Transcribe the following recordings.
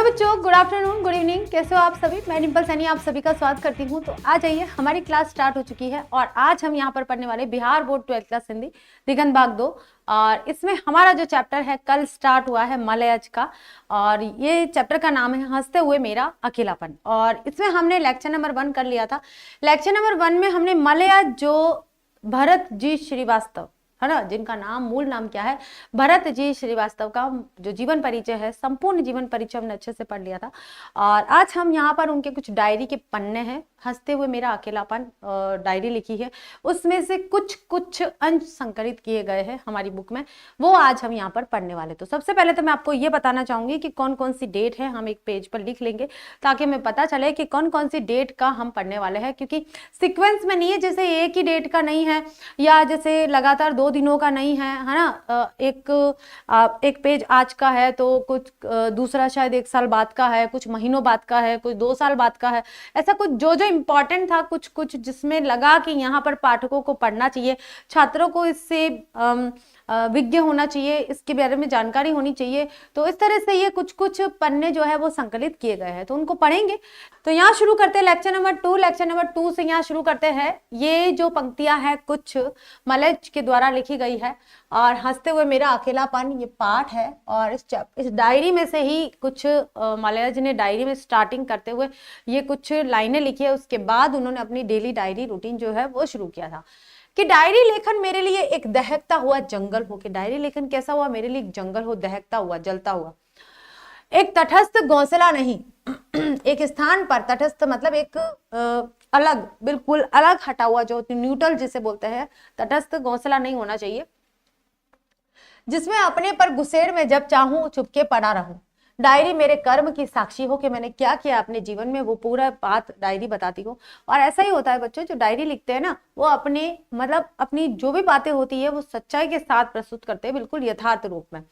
बच्चों, good afternoon, good evening, कैसे हो आप सभी। मैं डिम्पल सैनी आप सभी का स्वागत करती हूँ। तो आ जाइए, हमारी क्लास स्टार्ट हो चुकी है और आज हम यहाँ पर पढ़ने वाले Bihar board 12th class Hindi Digant भाग 2। और इसमें हमारा जो चैप्टर है कल स्टार्ट हुआ है मलयज का, और ये चैप्टर का नाम है हंसते हुए मेरा अकेलापन। और इसमें हमने लेक्चर नंबर 1 कर लिया था। लेक्चर नंबर 1 में हमने मलयज जो भरत जी श्रीवास्तव है ना, जिनका नाम मूल नाम क्या है, भरत जी श्रीवास्तव का जो जीवन परिचय है, संपूर्ण जीवन परिचय हमने अच्छे से पढ़ लिया था। और आज हम यहाँ पर उनके कुछ डायरी के पन्ने हैं, हंसते हुए मेरा अकेलापन डायरी लिखी है, उसमें से कुछ कुछ अंश संकलित किए गए हैं हमारी बुक में, वो आज हम यहाँ पर पढ़ने वाले। तो सबसे पहले तो मैं आपको ये बताना चाहूंगी कि कौन कौन सी डेट है, हम एक पेज पर लिख लेंगे ताकि हमें पता चले कि कौन कौन सी डेट का हम पढ़ने वाले हैं, क्योंकि सिक्वेंस में नहीं है, जैसे एक ही डेट का नहीं है या जैसे लगातार 2 दिनों का नहीं है, है ना। एक पेज आज का है तो कुछ दूसरा शायद 1 साल बाद का है, कुछ महीनों बाद का है, कुछ 2 साल बाद का है, ऐसा कुछ जो जो इम्पोर्टेंट था कुछ कुछ जिसमें लगा कि यहाँ पर पाठकों को पढ़ना चाहिए, छात्रों को इससे विज्ञ होना चाहिए, इसके बारे में जानकारी होनी चाहिए। तो इस तरह से ये कुछ कुछ पन्ने जो है वो संकलित किए गए हैं, तो उनको पढ़ेंगे। तो यहाँ शुरू करते हैं लेक्चर नंबर 2। लेक्चर नंबर 2 से यहाँ शुरू करते हैं। ये जो पंक्तियां हैं कुछ मलयज के द्वारा लिखी गई है, और हंसते हुए मेरा अकेलापन ये पाठ है। और इस डायरी में से ही कुछ मलयज ने डायरी में स्टार्टिंग करते हुए ये कुछ लाइनें लिखी है, उसके बाद उन्होंने अपनी डेली डायरी रूटीन जो है वो शुरू किया था कि डायरी लेखन मेरे लिए एक दहकता हुआ जंगल हो। कि डायरी लेखन कैसा हुआ, मेरे लिए एक जंगल हो, दहकता हुआ, जलता हुआ, एक तटस्थ घोंसला नहीं। एक स्थान पर, तटस्थ मतलब एक अलग, बिल्कुल अलग हटा हुआ, जो न्यूट्रल जिसे बोलते हैं, तटस्थ घोंसला नहीं होना चाहिए, जिसमें अपने पर गुसेड़ में जब चाहूं चुपके पड़ा रहूं। डायरी मेरे कर्म की साक्षी हो कि मैंने क्या किया अपने जीवन में, वो पूरा बात डायरी बताती हो। और ऐसा ही होता है बच्चों, जो डायरी लिखते हैं ना वो अपने मतलब अपनी जो भी बातें होती है वो सच्चाई के साथ प्रस्तुत करते हैं, बिल्कुल यथार्थ रूप में।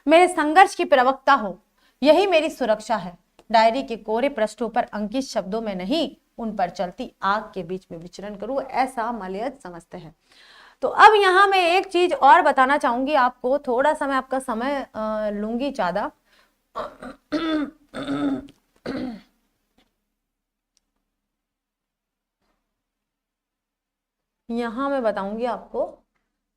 मेरे संघर्ष की प्रवक्ता हो, यही मेरी सुरक्षा है। डायरी के कोरे पृष्ठों पर अंकित शब्दों में नहीं, उन पर चलती आग के बीच में विचरण करूं, ऐसा मलयज समझते हैं। तो अब यहाँ मैं एक चीज और बताना चाहूंगी आपको, थोड़ा सा मैं आपका समय लूंगी ज्यादा। यहाँ मैं बताऊंगी आपको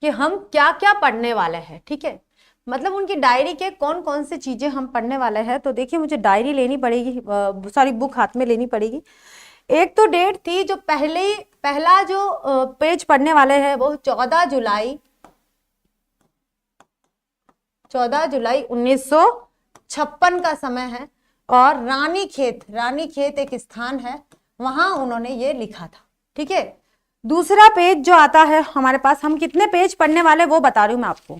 कि हम क्या क्या पढ़ने वाले हैं, ठीक है। मतलब उनकी डायरी के कौन कौन सी चीजें हम पढ़ने वाले हैं। तो देखिए, मुझे डायरी लेनी पड़ेगी, सॉरी बुक हाथ में लेनी पड़ेगी। एक तो डेट थी, जो पहला जो पेज पढ़ने वाले हैं वो 14 जुलाई 1956 का समय है। और रानीखेत एक स्थान है, वहां उन्होंने ये लिखा था, ठीक है। दूसरा पेज जो आता है हमारे पास, हम कितने पेज पढ़ने वाले वो बता रही हूं मैं आपको।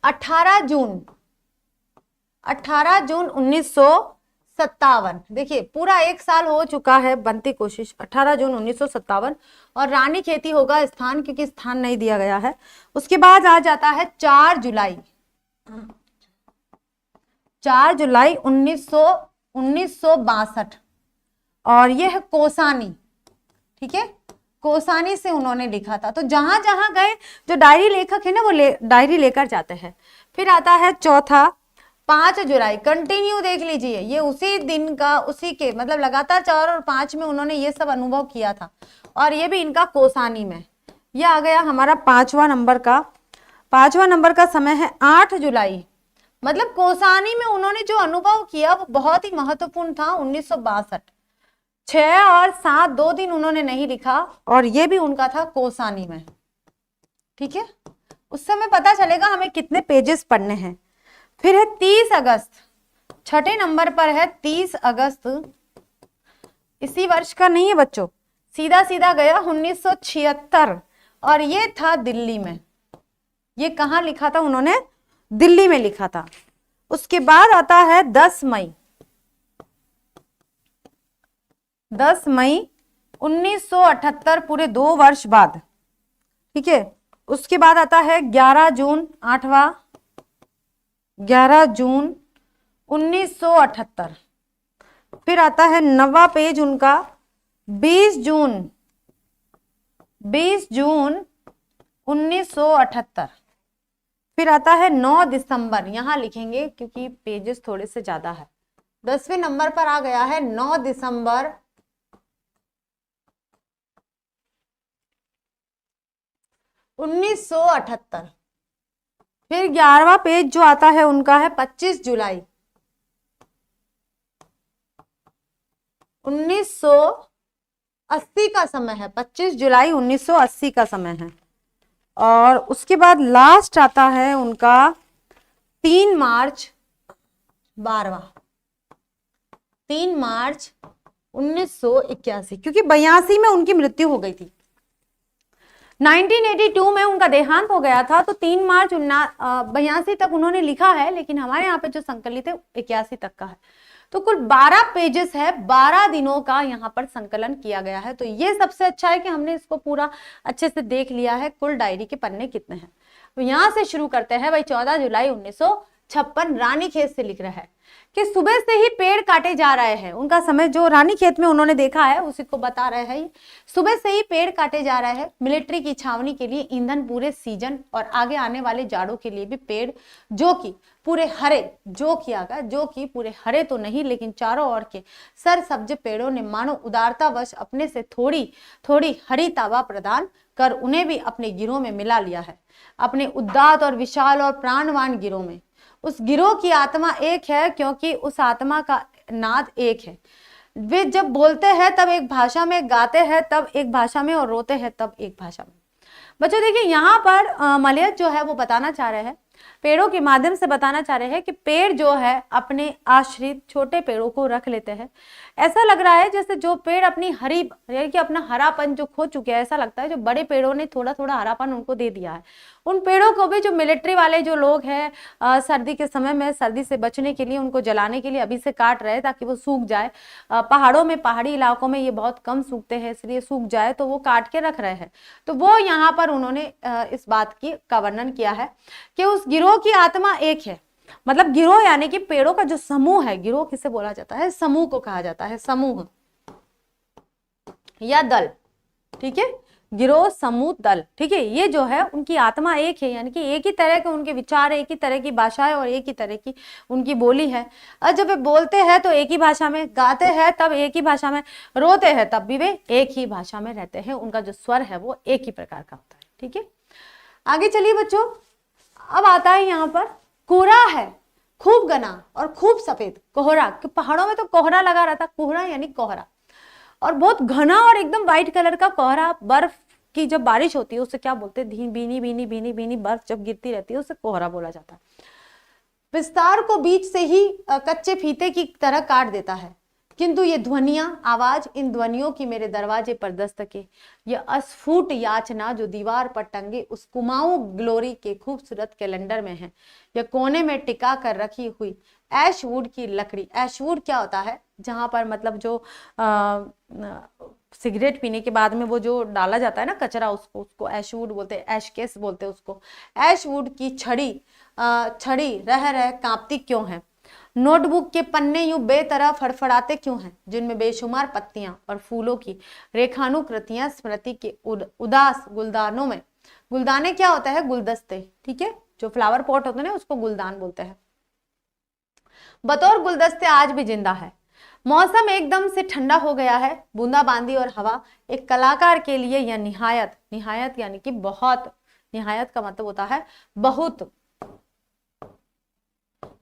18 जून 1957। देखिए पूरा 1 साल हो चुका है बनती कोशिश, 18 जून 1957। और रानी खेती होगा स्थान, क्योंकि स्थान नहीं दिया गया है। उसके बाद आ जाता है 4 जुलाई 1962, और यह है कोसानी, ठीक है, कोसानी से उन्होंने लिखा था। तो जहां जहां गए जो डायरी लेखक है ना वो डायरी लेकर जाते हैं। फिर आता है चौथा 5 जुलाई, कंटिन्यू देख लीजिए, ये उसी दिन का, उसी के मतलब लगातार 4 और 5 में उन्होंने ये सब अनुभव किया था, और ये भी इनका कोसानी में। ये आ गया हमारा 5वां नंबर का समय है 8 जुलाई। मतलब कोसानी में उन्होंने जो अनुभव किया वो बहुत ही महत्वपूर्ण था। 1962, 6 और 7 2 दिन उन्होंने नहीं लिखा, और ये भी उनका था कोसानी में, ठीक है। उस समय पता चलेगा हमें कितने पेजेस पढ़ने हैं। फिर है 30 अगस्त, 6ठे नंबर पर है 30 अगस्त। इसी वर्ष का नहीं है बच्चों, सीधा सीधा गया 1976, और ये था दिल्ली में। ये कहाँ लिखा था उन्होंने, दिल्ली में लिखा था। उसके बाद आता है 10 मई 1978, पूरे 2 वर्ष बाद, ठीक है। उसके बाद आता है 11 जून 1978। फिर आता है 9वां पेज उनका 20 जून 1978। फिर आता है 9 दिसंबर, यहां लिखेंगे क्योंकि पेजेस थोड़े से ज्यादा है। 10वें नंबर पर आ गया है 9 दिसंबर 1978। फिर 11वां पेज जो आता है उनका है 25 जुलाई 1980 का समय है, 25 जुलाई 1980 का समय है। और उसके बाद लास्ट आता है उनका 3 मार्च 12वां, 3 मार्च 1981, क्योंकि 82 में उनकी मृत्यु हो गई थी। 1982 में उनका देहांत हो गया था, तो 3 मार्च 82 तक उन्होंने लिखा है, लेकिन हमारे यहाँ पे जो संकलित है 81 तक का है। तो कुल 12 पेजेस है, 12 दिनों का यहाँ पर संकलन किया गया है। तो ये सबसे अच्छा है कि हमने इसको पूरा अच्छे से देख लिया है, कुल डायरी के पन्ने कितने हैं। तो यहाँ से शुरू करते हैं भाई। 14 जुलाई 1956 रानीखेत से लिख रहा है कि सुबह से ही पेड़ काटे जा रहे हैं। उनका समय जो रानीखेत में उन्होंने देखा है उसी को बता रहे हैं। सुबह से ही पेड़ काटे जा रहे हैं, मिलिट्री की छावनी के लिए ईंधन पूरे सीजन और आगे आने वाले जाड़ों के लिए भी पेड़ जो कि पूरे हरे, जो किया गया जो कि पूरे हरे तो नहीं लेकिन चारों ओर के सरसब्ज पेड़ों ने मानो उदारतावश अपने से थोड़ी थोड़ी हरी ताबा प्रदान कर उन्हें भी अपने गिरोह में मिला लिया है। अपने उदात्त और विशाल और प्राणवान गिरोह में उस गिरोह की आत्मा एक है, क्योंकि उस आत्मा का नाद एक है। वे जब बोलते हैं तब एक भाषा में, गाते हैं तब एक भाषा में और रोते हैं तब एक भाषा में। बच्चों देखिए यहाँ पर मलयज जो है वो बताना चाह रहे हैं, पेड़ों के माध्यम से बताना चाह रहे हैं कि पेड़ जो है अपने आश्रित छोटे पेड़ों को रख लेते हैं। ऐसा लग रहा है जैसे जो पेड़ अपनी हरी यानी कि अपना हरापन जो खो चुके हैं, ऐसा लगता है जो बड़े पेड़ों ने थोड़ा थोड़ा हरापन उनको दे दिया है। उन पेड़ों को भी जो मिलिट्री वाले जो लोग हैं सर्दी के समय में सर्दी से बचने के लिए उनको जलाने के लिए अभी से काट रहे हैं ताकि वो सूख जाए। पहाड़ों में, पहाड़ी इलाकों में ये बहुत कम सूखते हैं, इसलिए सूख जाए तो वो काट के रख रहे हैं। तो वो यहाँ पर उन्होंने इस बात का वर्णन किया है कि उस गिरोह की आत्मा एक है। मतलब गिरोह यानी कि पेड़ों का जो समूह है, गिरोह किसे बोला जाता है? समूह को कहा जाता है, समूह या दल। ठीक है, गिरोह, समूह, दल। ठीक है, ये जो है उनकी आत्मा एक है, यानी कि एक ही तरह के उनके विचार, एक ही तरह की भाषा है और एक ही तरह की उनकी बोली है। और जब वे बोलते हैं तो एक ही भाषा में, गाते हैं तब एक ही भाषा में, रोते हैं तब भी वे एक ही भाषा में रहते हैं। उनका जो स्वर है वो एक ही प्रकार का होता है। ठीक है, आगे चलिए बच्चों। अब आता है यहाँ पर कोहरा है, खूब घना और खूब सफेद कोहरा। पहाड़ों में तो कोहरा लगा रहता, कोहरा यानी कोहरा, और बहुत घना और एकदम व्हाइट कलर का कोहरा। बर्फ की जब बारिश होती है उसे क्या बोलते हैं? भीनी भीनी भीनी भीनी बर्फ जब गिरती रहती है उसे कोहरा बोला जाता है। विस्तार को बीच से ही कच्चे फीते की तरह काट देता है, किंतु ये ध्वनियां, आवाज, इन ध्वनियों की मेरे दरवाजे पर दस्तके, यह अस्फुट याचना जो दीवार पर टंगे उस कुमाऊं ग्लोरी के खूबसूरत कैलेंडर में है, यह कोने में टिका कर रखी हुई ऐशवुड की लकड़ी। ऐशवुड क्या होता है? जहां पर मतलब जो सिगरेट पीने के बाद में वो जो डाला जाता है ना कचरा, उसको ऐशवुड बोलते हैं, ऐशकेस बोलते हैं उसको। ऐशवुड की छड़ी रह रह कांपती क्यों है? नोटबुक के पन्ने यूं बेतरह फड़फड़ाते क्यों हैं, जिनमें बेशुमार पत्तियां और फूलों की रेखानुकृतियां स्मृति के उदास गुलदानों में। गुलदाने क्या होता है? गुलदस्ते। ठीक है, जो फ्लावर पॉट होते हैं ना उसको गुलदान बोलते हैं। बतौर गुलदस्ते आज भी जिंदा है। मौसम एकदम से ठंडा हो गया है, बूंदाबांदी और हवा एक कलाकार के लिए यह निहायत, निहायत यानी कि बहुत, निहायत का मतलब होता है बहुत,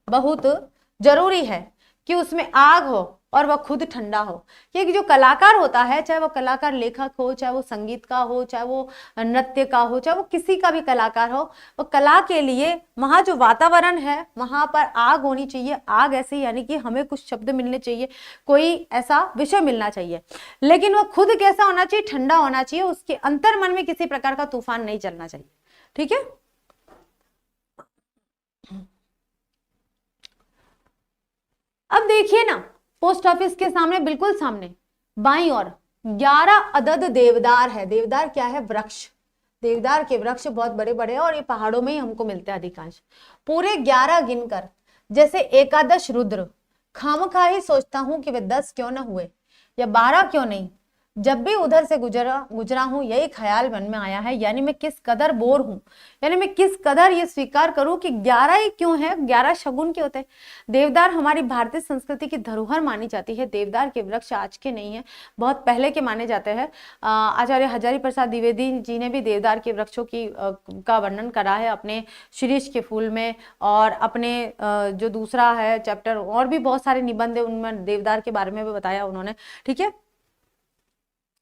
बहुत जरूरी है कि उसमें आग हो और वह खुद ठंडा हो। क्योंकि जो कलाकार होता है, चाहे वो कलाकार लेखक हो, चाहे वो संगीत का हो, चाहे वो नृत्य का हो, चाहे वो किसी का भी कलाकार हो, वो कला के लिए वहां जो वातावरण है वहां पर आग होनी चाहिए। आग ऐसे यानी कि हमें कुछ शब्द मिलने चाहिए, कोई ऐसा विषय मिलना चाहिए, लेकिन वह खुद कैसा होना चाहिए? ठंडा होना चाहिए। उसके अंतर मन में किसी प्रकार का तूफान नहीं चलना चाहिए। ठीक है, अब देखिए ना, पोस्ट ऑफिस के सामने, बिल्कुल सामने बाईं ओर 11 अदद देवदार है। देवदार क्या है? वृक्ष। देवदार के वृक्ष बहुत बड़े बड़े हैं और ये पहाड़ों में ही हमको मिलते हैं अधिकांश। पूरे 11 गिनकर जैसे एकादश रुद्र, खामखा ही सोचता हूं कि वे 10 क्यों न हुए या 12 क्यों नहीं। जब भी उधर से गुजरा हूं यही ख्याल मन में आया है, यानी मैं किस कदर बोर हूं, यानी मैं किस कदर ये स्वीकार करूं कि 11 ही क्यों है, 11 शगुन के होते हैं। देवदार हमारी भारतीय संस्कृति की धरोहर मानी जाती है। देवदार के वृक्ष आज के नहीं है, बहुत पहले के माने जाते हैं। आचार्य हजारी प्रसाद द्विवेदी जी ने भी देवदार के वृक्षों की का वर्णन करा है अपने शीरीष के फूल में, और अपने जो दूसरा है चैप्टर, और भी बहुत सारे निबंध है उनमें देवदार के बारे में भी बताया उन्होंने। ठीक है,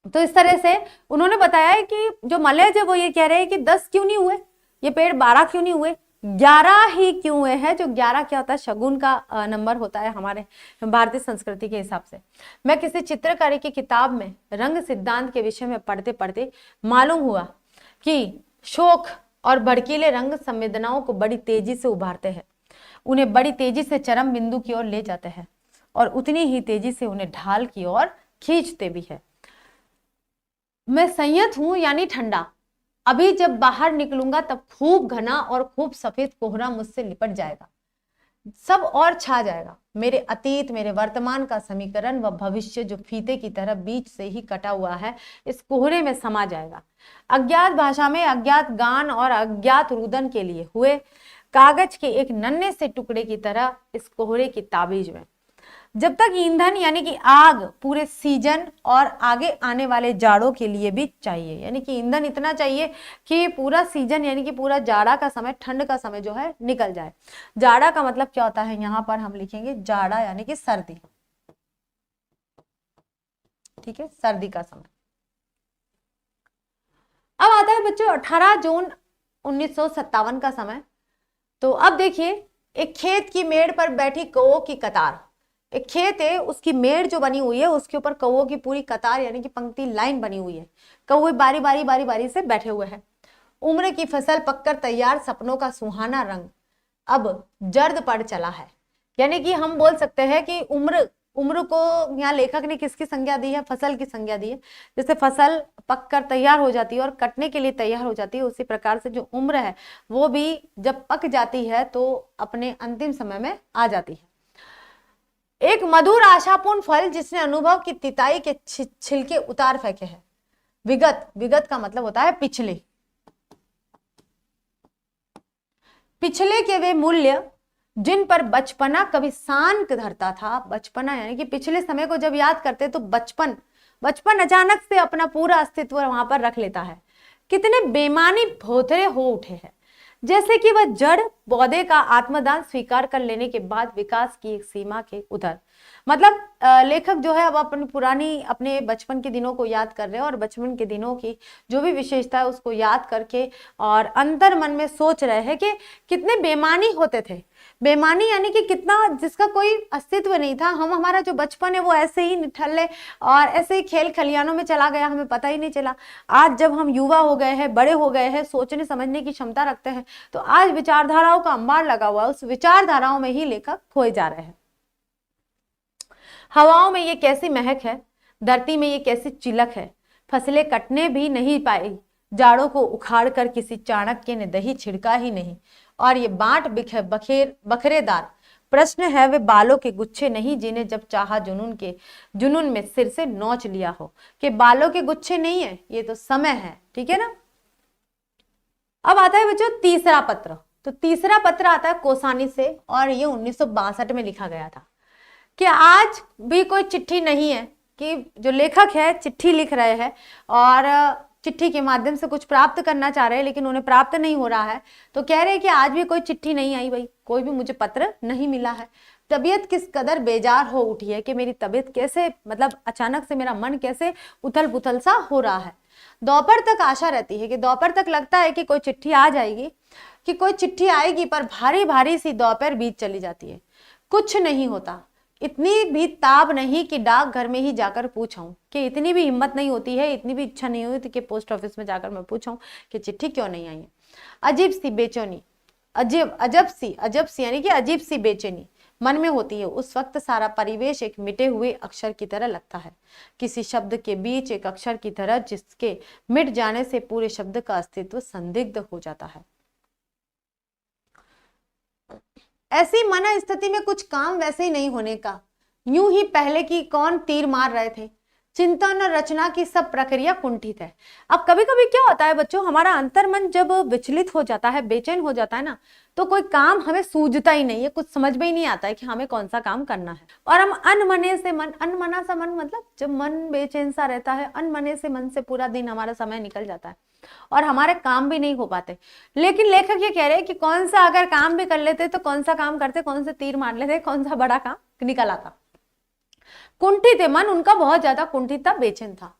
तो इस तरह से उन्होंने बताया है कि जो मलय है वो ये कह रहे हैं कि 10 क्यों नहीं हुए ये पेड़, 12 क्यों नहीं हुए, 11 ही क्यों हुए हैं। जो 11 क्या होता है, शगुन का नंबर होता है हमारे भारतीय संस्कृति के हिसाब से। मैं किसी चित्रकारी की किताब में रंग सिद्धांत के विषय में पढ़ते पढ़ते मालूम हुआ कि शोक और भड़कीले रंग संवेदनाओं को बड़ी तेजी से उभारते हैं, उन्हें बड़ी तेजी से चरम बिंदु की ओर ले जाते हैं और उतनी ही तेजी से उन्हें ढाल की ओर खींचते भी है। मैं संयत हूं यानी ठंडा, अभी जब बाहर निकलूंगा तब खूब घना और खूब सफेद कोहरा मुझसे लिपट जाएगा, सब और छा जाएगा। मेरे अतीत, मेरे वर्तमान का समीकरण व भविष्य जो फीते की तरह बीच से ही कटा हुआ है, इस कोहरे में समा जाएगा। अज्ञात भाषा में अज्ञात गान और अज्ञात रुदन के लिए हुए कागज के एक नन्हे से टुकड़े की तरह इस कोहरे की ताबीज में जब तक ईंधन यानी कि आग पूरे सीजन और आगे आने वाले जाड़ों के लिए भी चाहिए, यानी कि ईंधन इतना चाहिए कि पूरा सीजन यानी कि पूरा जाड़ा का समय, ठंड का समय जो है निकल जाए। जाड़ा का मतलब क्या होता है, यहाँ पर हम लिखेंगे जाड़ा यानी कि सर्दी। ठीक है, सर्दी का समय। अब आता है बच्चों 18 जून 1957 का समय। तो अब देखिए, एक खेत की मेड़ पर बैठी कौओं की कतार, एक खेत है उसकी मेड़ जो बनी हुई है उसके ऊपर कौओं की पूरी कतार यानी कि पंक्ति लाइन बनी हुई है। कौए बारी बारी से बैठे हुए हैं। उम्र की फसल पककर तैयार, सपनों का सुहाना रंग अब जर्द पड़ चला है। यानी कि हम बोल सकते हैं कि उम्र को यहाँ लेखक ने किसकी संज्ञा दी है, फसल की संज्ञा दी है। जैसे फसल पककर तैयार हो जाती है और कटने के लिए तैयार हो जाती है, उसी प्रकार से जो उम्र है वो भी जब पक जाती है तो अपने अंतिम समय में आ जाती है। एक मधुर आशापूर्ण फल जिसने अनुभव की तिताई के छिलके उतार फेंके हैं। विगत का मतलब होता है पिछले के वे मूल्य जिन पर बचपना कभी शान धरता था। बचपना यानी कि पिछले समय को जब याद करते तो बचपन अचानक से अपना पूरा अस्तित्व वहां पर रख लेता है। कितने बेमानी भोथरे हो उठे हैं, जैसे कि वह जड़ पौधे का आत्मदान स्वीकार कर लेने के बाद विकास की एक सीमा के उधर। मतलब लेखक जो है अब अपने बचपन के दिनों को याद कर रहे हैं और बचपन के दिनों की जो भी विशेषता है उसको याद करके और अंतर मन में सोच रहे हैं कि कितने बेमानी होते थे। बेमानी यानी कि कितना, जिसका कोई अस्तित्व नहीं था। हमारा जो बचपन है वो ऐसे ही निठल्ले और ऐसे ही खेल खलियानों में चला गया, हमें पता ही नहीं चला। आज जब हम युवा हो गए हैं, बड़े हो गए हैं, सोचने समझने की क्षमता रखते हैं, तो आज विचारधाराओं का अंबार लगा हुआ है, उस विचारधाराओं में ही लेखक खोए जा रहे हैं। हवाओं में ये कैसी महक है, धरती में ये कैसी चिलक है, फसलें कटने भी नहीं पाई, जाड़ों को उखाड़ कर किसी चाणक्य ने दही छिड़का ही नहीं। और ये बांट बखरेदार प्रश्न है वे बालों के गुच्छे नहीं जिन्हें जब चाहा जुनून में सिर से नोच लिया हो। कि बालों के गुच्छे नहीं है, ये तो समय है। ठीक है ना। अब आता है बच्चों तीसरा पत्र। तो तीसरा पत्र आता है कोसानी से और ये 1962 में लिखा गया था। कि आज भी कोई चिट्ठी नहीं है, कि जो लेखक है चिट्ठी लिख रहे हैं और चिट्ठी के माध्यम से कुछ प्राप्त करना चाह रहे हैं लेकिन उन्हें प्राप्त नहीं हो रहा है, तो कह रहे हैं कि आज भी कोई चिट्ठी नहीं आई, भाई कोई भी मुझे पत्र नहीं मिला है। तबीयत किस कदर बेजार हो उठी है, कि मेरी तबीयत कैसे, मतलब अचानक से मेरा मन कैसे उथल पुथल सा हो रहा है। दोपहर तक आशा रहती है, कि दोपहर तक लगता है कि कोई चिट्ठी आ जाएगी, कि कोई चिट्ठी आएगी, पर भारी भारी सी दोपहर बीत चली जाती है, कुछ नहीं होता। इतनी भी ताब नहीं कि डाक घर में ही जाकर पूछाऊं, कि इतनी भी हिम्मत नहीं होती है, इतनी भी इच्छा नहीं होती कि पोस्ट ऑफिस में जाकर मैं पूछाऊं कि चिट्ठी क्यों नहीं आई है। अजीब सी बेचैनी, अजब सी यानी कि अजीब सी बेचैनी मन में होती है। उस वक्त सारा परिवेश एक मिटे हुए अक्षर की तरह लगता है, किसी शब्द के बीच एक अक्षर की तरह जिसके मिट जाने से पूरे शब्द का अस्तित्व संदिग्ध हो जाता है। ऐसी मन स्थिति में कुछ काम वैसे ही नहीं होने का। यूं ही पहले की कौन तीर मार रहे थे, चिंतन और रचना की सब प्रक्रिया कुंठित है। अब कभी कभी क्या होता है बच्चों, हमारा अंतर्मन जब विचलित हो जाता है, बेचैन हो जाता है ना, तो कोई काम हमें सूझता ही नहीं है, कुछ समझ में ही नहीं आता है कि हमें कौन सा काम करना है। और हम अनमने से मन, अनमना सा मन मतलब जब मन बेचैन सा रहता है, अनमने से मन से पूरा दिन हमारा समय निकल जाता है और हमारे काम भी नहीं हो पाते। लेकिन लेखक ये कह रहे हैं कि कौन सा अगर काम भी कर लेते तो कौन सा काम करते, कौन से तीर मार लेते, कौन सा बड़ा काम निकल आता। कुंठित है मन उनका, बहुत ज्यादा कुंठित था, बेचैन था।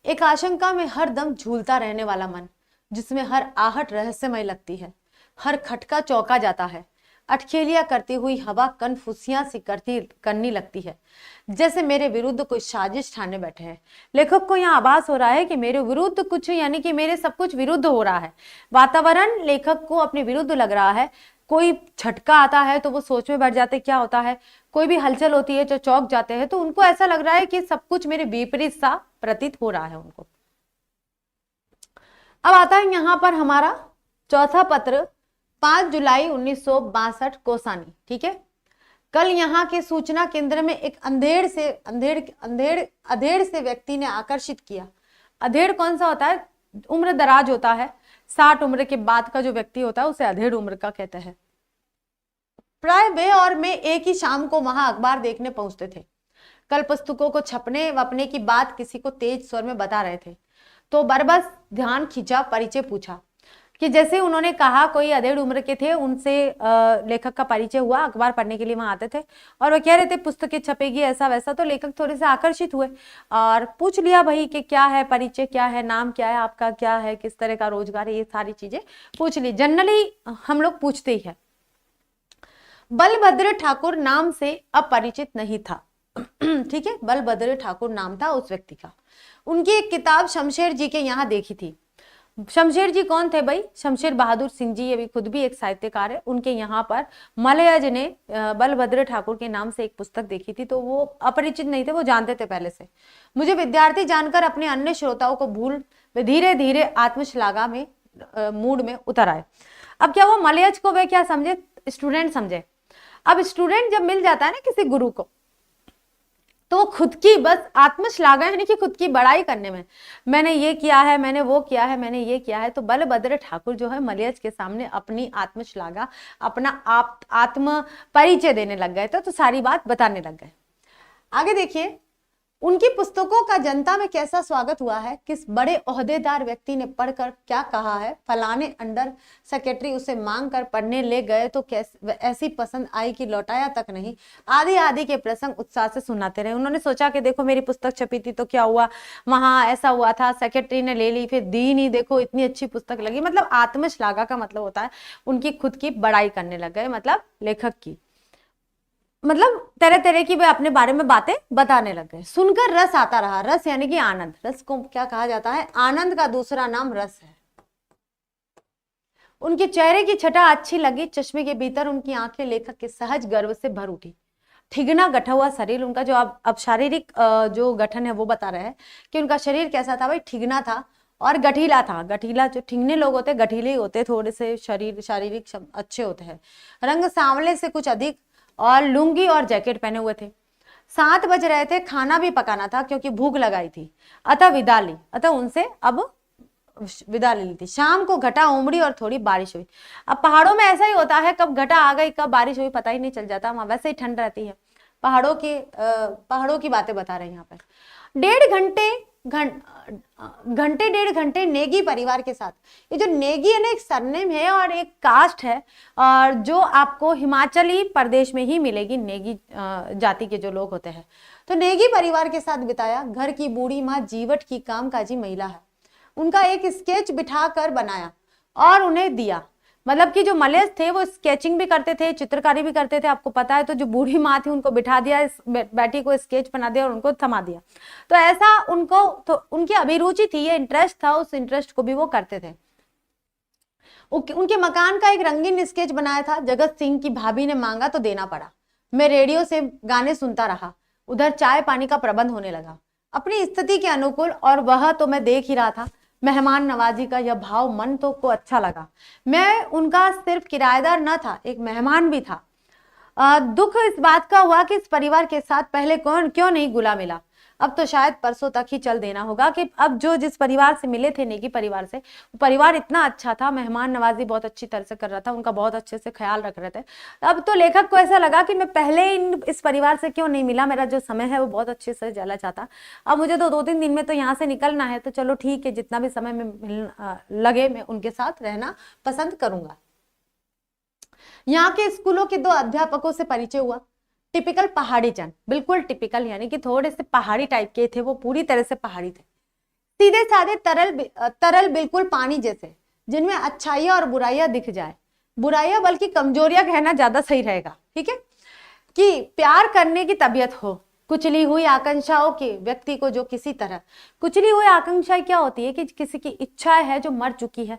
एक आशंका में हर दम झूलता रहने वाला मन, जिसमें हर आहट रहस्यमय लगती है, हर खटका चौंका जाता है। अटखेलियां करती हुई हवा कनफुसियां सी करनी लगती है, जैसे मेरे विरुद्ध कोई साजिश ठाने बैठे हैं। लेखक को यहाँ आभास हो रहा है कि मेरे विरुद्ध कुछ, यानी कि मेरे सब कुछ विरुद्ध हो रहा है। वातावरण लेखक को अपने विरुद्ध लग रहा है। कोई झटका आता है तो वो सोच में बैठ जाते क्या होता है, कोई भी हलचल होती है जो चौंक जाते हैं, तो उनको ऐसा लग रहा है कि सब कुछ मेरे विपरीत सा प्रतीत हो रहा है उनको। अब आता है यहाँ पर हमारा चौथा पत्र, 5 जुलाई 1962 कोसानी। ठीक है, कल यहाँ के सूचना केंद्र में एक अधेड़ से व्यक्ति ने आकर्षित किया। अधेड़ कौन सा होता है, उम्र दराज होता है, 60 उम्र के बाद का जो व्यक्ति होता है उसे अधेड़ उम्र का कहते हैं। प्राय वे और मैं एक ही शाम को वहां अखबार देखने पहुंचते थे। कल पुस्तकों को छपने वपने की बात किसी को तेज स्वर में बता रहे थे, तो बरबस ध्यान खींचा, परिचय पूछा कि जैसे उन्होंने कहा कोई अधेड़ उम्र के थे, उनसे लेखक का परिचय हुआ, अखबार पढ़ने के लिए वहां आते थे और वो कह रहे थे पुस्तकें छपेगी ऐसा वैसा। तो लेखक थोड़े से आकर्षित हुए और पूछ लिया भाई कि क्या है, परिचय क्या है, नाम क्या है आपका, क्या है, किस तरह का रोजगार है, ये सारी चीजें पूछ ली। जनरली हम लोग पूछते ही है। बलभद्र ठाकुर नाम से अपरिचित नहीं था। ठीक है, बलभद्र ठाकुर नाम था उस व्यक्ति का। उनकी एक किताब शमशेर जी के यहाँ देखी थी। शमशेर जी कौन थे भाई, शमशेर बहादुर सिंह जी, ये भी खुद भी एक साहित्यकार है। उनके यहाँ पर मलयज ने बलभद्र ठाकुर के नाम से एक पुस्तक देखी थी, तो वो अपरिचित नहीं थे, वो जानते थे पहले से। मुझे विद्यार्थी जानकर अपने अन्य श्रोताओं को भूल वे धीरे धीरे आत्मश्लाघा में मूड में उतर आए। अब क्या वो मलयज को वे क्या समझे, स्टूडेंट समझे। अब स्टूडेंट जब मिल जाता है ना किसी गुरु को, तो खुद की बस आत्मश्लाघा यानी कि खुद की बड़ाई करने में, मैंने ये किया है, मैंने वो किया है, मैंने ये किया है। तो बलभद्र ठाकुर जो है मलयज के सामने अपनी आत्मश्लाघा, अपना आत्म परिचय देने लग गए थे, तो सारी बात बताने लग गए। आगे देखिए, उनकी पुस्तकों का जनता में कैसा स्वागत हुआ है, किस बड़े ओहदेदार व्यक्ति ने पढ़कर क्या कहा है, फलाने अंडर सेक्रेटरी उसे मांग कर पढ़ने ले गए तो ऐसी पसंद आई कि लौटाया तक नहीं, आदि आदि के प्रसंग उत्साह से सुनाते रहे। उन्होंने सोचा कि देखो मेरी पुस्तक छपी थी तो क्या हुआ, वहां ऐसा हुआ था, सेक्रेटरी ने ले ली, फिर दी नहीं, देखो इतनी अच्छी पुस्तक लगी। मतलब आत्मश्लाघा का मतलब होता है उनकी खुद की बड़ाई करने लग गए, मतलब लेखक की, मतलब तरह तरह की वे अपने बारे में बातें बताने लग गए। सुनकर रस आता रहा। रस यानी कि आनंद। रस को क्या कहा जाता है, आनंद का दूसरा नाम रस है। उनके चेहरे की छटा अच्छी लगी। चश्मे के भीतर उनकी आंखें लेखक के सहज गर्व से भर उठी। ठिगना गठा हुआ शरीर उनका, जो अब शारीरिक जो गठन है वो बता रहे हैं कि उनका शरीर कैसा था भाई, ठिगना था और गठीला था। गठीला, जो ठिगने लोग होते हैं गठीले होते, थोड़े से शारीरिक अच्छे होते हैं। रंग सांवले से कुछ अधिक और लुंगी और जैकेट पहने हुए थे। 7 बज रहे थे, खाना भी पकाना था क्योंकि भूख लगाई थी। अतः उनसे अब विदा ले ली थी। शाम को घटा उमड़ी और थोड़ी बारिश हुई। अब पहाड़ों में ऐसा ही होता है, कब घटा आ गई कब बारिश हुई पता ही नहीं चल जाता, वहां वैसे ही ठंड रहती है। पहाड़ों की बातें बता रहे हैं यहाँ पर। 1.5 घंटे नेगी परिवार के साथ। ये जो नेगी है ना, एक सरनेम है और एक कास्ट है, और जो आपको हिमाचली प्रदेश में ही मिलेगी, नेगी जाति के जो लोग होते हैं। तो नेगी परिवार के साथ बिताया। घर की बूढ़ी माँ जीवट की कामकाजी महिला है। उनका एक स्केच बिठा कर बनाया और उन्हें दिया। मतलब कि जो मलेज थे वो स्केचिंग भी करते थे, चित्रकारी भी करते थे, आपको पता है। तो जो बूढ़ी माँ थी उनको बिठा दिया, बेटी को स्केच बना दिया और उनको थमा दिया। तो ऐसा उनको, तो उनकी अभिरुचि थी, ये इंटरेस्ट था, उस इंटरेस्ट को भी वो करते थे। उनके मकान का एक रंगीन स्केच बनाया था। जगत सिंह की भाभी ने मांगा तो देना पड़ा। मैं रेडियो से गाने सुनता रहा। उधर चाय पानी का प्रबंध होने लगा अपनी स्थिति के अनुकूल, और वह तो मैं देख ही रहा था। मेहमान नवाजी का यह भाव मन तो को अच्छा लगा। मैं उनका सिर्फ किराएदार न था, एक मेहमान भी था। दुख इस बात का हुआ कि इस परिवार के साथ पहले क्यों नहीं घुला मिला। अब तो शायद परसों तक ही चल देना होगा कि अब जो जिस परिवार से मिले थे, नेगी परिवार से, वो परिवार इतना अच्छा था, मेहमान नवाजी बहुत अच्छी तरह से कर रहा था, उनका बहुत अच्छे से ख्याल रख रहे थे। अब तो लेखक को ऐसा लगा कि मैं पहले इस परिवार से क्यों नहीं मिला, मेरा जो समय है वो बहुत अच्छे से चला जाता, अब मुझे तो 2-3 दिन में तो यहाँ से निकलना है, तो चलो ठीक है, जितना भी समय में लगे मैं उनके साथ रहना पसंद करूंगा। यहाँ के स्कूलों के 2 अध्यापकों से परिचय हुआ। टिपिकल पहाड़ी जन, बिल्कुल टिपिकल, यानी कि थोड़े से पहाड़ी टाइप के थे, वो पूरी तरह से पहाड़ी थे। सीधे साधे तरल बिल्कुल पानी जैसे, जिनमें अच्छाइयां और बुराइयां दिख जाए, बुराइयां बल्कि कमजोरियां कहना ज्यादा सही रहेगा, ठीक है, कि प्यार करने की तबीयत हो, कुचली हुई आकांक्षाओं के व्यक्ति को जो किसी तरह, कुचली हुई आकांक्षाएं क्या होती है कि किसी की इच्छाएं है जो मर चुकी है,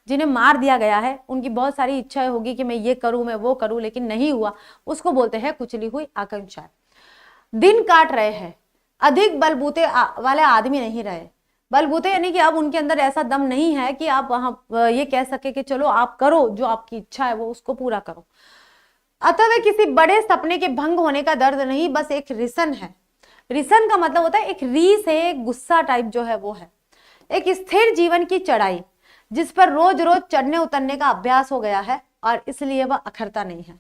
जिन्हें मार दिया गया है, उनकी बहुत सारी इच्छाएं होगी कि मैं ये करूं, मैं वो करूं, लेकिन नहीं हुआ, उसको बोलते हैं कुचली हुई आकांक्षाएं। दिन काट रहे हैं, अधिक बलबूते वाले आदमी नहीं रहे। बलबूते यानी कि अब उनके अंदर ऐसा दम नहीं है कि आप वहां ये कह सके कि चलो आप करो, जो आपकी इच्छा है वो उसको पूरा करो। अतः वे किसी बड़े सपने के भंग होने का दर्द नहीं, बस एक रिसन है। रिसन का मतलब होता है एक रीस है, एक गुस्सा टाइप जो है वो है, एक स्थिर जीवन की चढ़ाई जिस पर रोज रोज चढ़ने उतरने का अभ्यास हो गया है और इसलिए वह अखरता नहीं है।